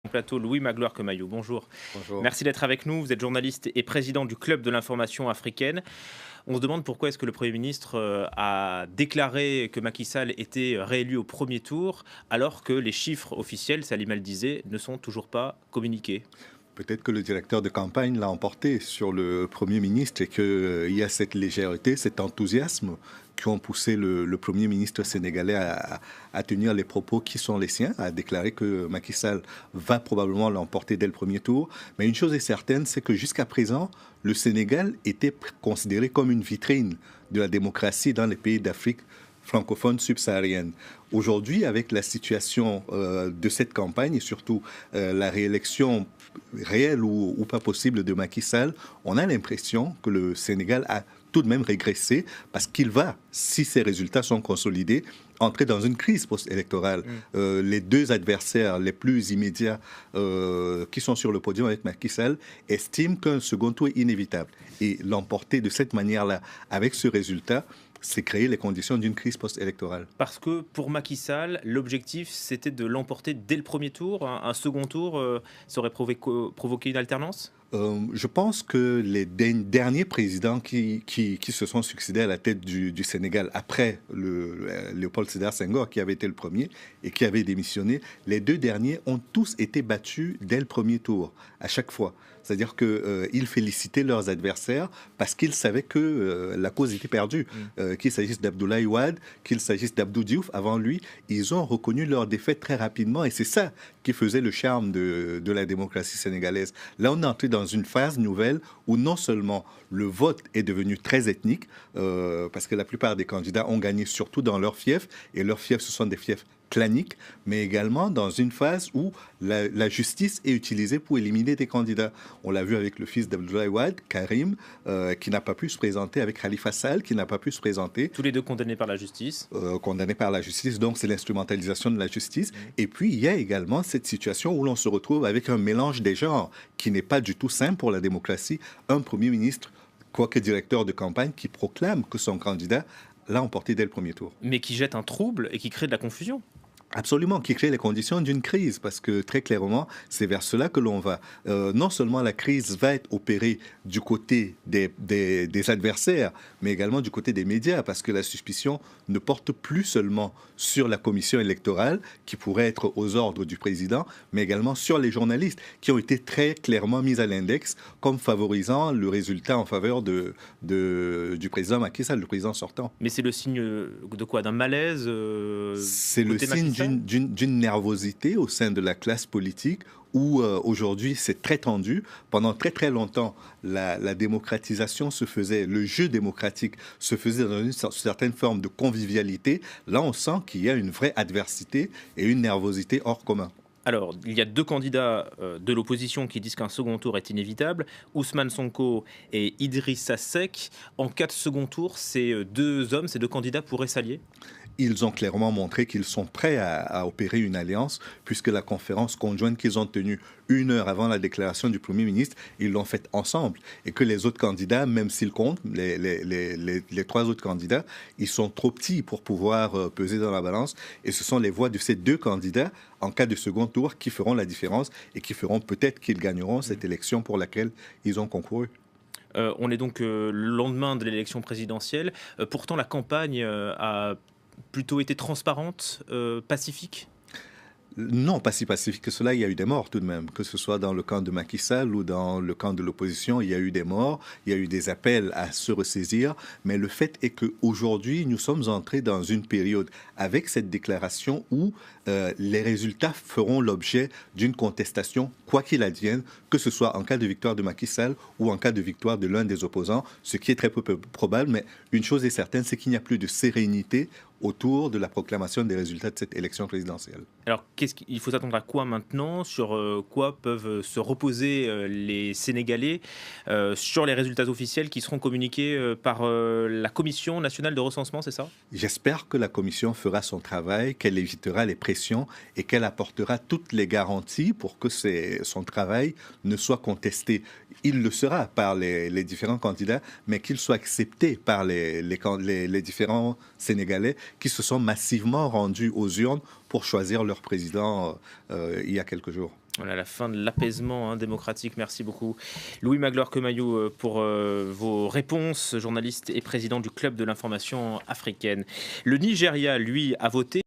Plateau, Louis Magloire Kemayou, bonjour. Bonjour. Merci d'être avec nous. Vous êtes journaliste et président du Club de l'information africaine. On se demande pourquoi est-ce que le Premier ministre a déclaré que Macky Sall était réélu au premier tour, alors que les chiffres officiels, Salim El disait, ne sont toujours pas communiqués. Peut-être que le directeur de campagne l'a emporté sur le Premier ministre et qu'il y a cette légèreté, cet enthousiasme qui ont poussé le Premier ministre sénégalais à tenir les propos qui sont les siens, à déclarer que Macky Sall va probablement l'emporter dès le premier tour. Mais une chose est certaine, c'est que jusqu'à présent, le Sénégal était considéré comme une vitrine de la démocratie dans les pays d'Afrique francophone subsaharienne. Aujourd'hui, avec la situation de cette campagne et surtout la réélection réelle ou pas possible de Macky Sall, on a l'impression que le Sénégal a tout de même régressé parce qu'il va, si ces résultats sont consolidés, entrer dans une crise post-électorale. Les deux adversaires les plus immédiats qui sont sur le podium avec Macky Sall estiment qu'un second tour est inévitable. Et l'emporter de cette manière-là, avec ce résultat, c'est créer les conditions d'une crise post-électorale. Parce que pour Macky Sall, l'objectif, c'était de l'emporter dès le premier tour. Un second tour, ça aurait provoqué une alternance ? Je pense que les derniers présidents qui se sont succédés à la tête du Sénégal après Léopold Sédar Senghor, qui avait été le premier et qui avait démissionné, les deux derniers ont tous été battus dès le premier tour, à chaque fois. C'est-à-dire qu'ils félicitaient leurs adversaires parce qu'ils savaient que la cause était perdue. Qu'il s'agisse d'Abdoulaye Wade, qu'il s'agisse d'Abdou Diouf, avant lui, ils ont reconnu leur défaite très rapidement et c'est ça qui faisait le charme de la démocratie sénégalaise. Là, on est entré dans une phase nouvelle où non seulement le vote est devenu très ethnique, parce que la plupart des candidats ont gagné surtout dans leurs fiefs, et leurs fiefs, ce sont des fiefs clanique, mais également dans une phase où la justice est utilisée pour éliminer des candidats. On l'a vu avec le fils d'Abdoulaye Wade, Karim, qui n'a pas pu se présenter, avec Khalifa Sall, qui n'a pas pu se présenter. Tous les deux condamnés par la justice. Condamnés par la justice, donc c'est l'instrumentalisation de la justice. Et puis, il y a également cette situation où l'on se retrouve avec un mélange des genres qui n'est pas du tout simple pour la démocratie. Un Premier ministre, quoique directeur de campagne, qui proclame que son candidat l'a emporté dès le premier tour. Mais qui jette un trouble et qui crée de la confusion. Absolument, qui crée les conditions d'une crise, parce que très clairement, c'est vers cela que l'on va. Non seulement la crise va être opérée du côté des adversaires, mais également du côté des médias, parce que la suspicion ne porte plus seulement sur la commission électorale, qui pourrait être aux ordres du président, mais également sur les journalistes, qui ont été très clairement mis à l'index comme favorisant le résultat en faveur du président Macky Sall, le président sortant. Mais c'est le signe de quoi? D'un malaise C'est le signe d'une nervosité au sein de la classe politique où aujourd'hui c'est très tendu. Pendant très très longtemps, la démocratisation se faisait, le jeu démocratique se faisait dans une certaine forme de convivialité. Là, on sent qu'il y a une vraie adversité et une nervosité hors commun. Alors, il y a deux candidats de l'opposition qui disent qu'un second tour est inévitable, Ousmane Sonko et Idrissa Seck. En cas de second tour, ces deux hommes, ces deux candidats pourraient s'allier ? Ils ont clairement montré qu'ils sont prêts à opérer une alliance, puisque la conférence conjointe qu'ils ont tenue 1 heure avant la déclaration du Premier ministre, ils l'ont faite ensemble. Et que les autres candidats, même s'ils comptent, les trois autres candidats, ils sont trop petits pour pouvoir peser dans la balance. Et ce sont les voix de ces deux candidats, en cas de second tour, qui feront la différence et qui feront peut-être qu'ils gagneront cette élection pour laquelle ils ont concouru. On est donc le lendemain de l'élection présidentielle. Pourtant, la campagne a plutôt été transparente, pacifique ? Non, pas si pacifique que cela. Il y a eu des morts tout de même, que ce soit dans le camp de Macky Sall ou dans le camp de l'opposition. Il y a eu des morts, il y a eu des appels à se ressaisir. Mais le fait est qu'aujourd'hui, nous sommes entrés dans une période avec cette déclaration où les résultats feront l'objet d'une contestation, quoi qu'il advienne, que ce soit en cas de victoire de Macky Sall ou en cas de victoire de l'un des opposants, ce qui est très peu probable. Mais une chose est certaine, c'est qu'il n'y a plus de sérénité autour de la proclamation des résultats de cette élection présidentielle. Alors, il faut s'attendre à quoi maintenant? Sur quoi peuvent se reposer les Sénégalais sur les résultats officiels qui seront communiqués par la Commission nationale de recensement, c'est ça? J'espère que la Commission fera son travail, qu'elle évitera les pressions et qu'elle apportera toutes les garanties pour que son travail ne soit contesté. Il le sera par les différents candidats, mais qu'il soit accepté par les différents Sénégalais qui se sont massivement rendus aux urnes pour choisir leur président il y a quelques jours. Voilà la fin de l'apaisement démocratique. Merci beaucoup Louis Magloire-Kemayou pour vos réponses, journaliste et président du Club de l'information africaine. Le Nigeria, lui, a voté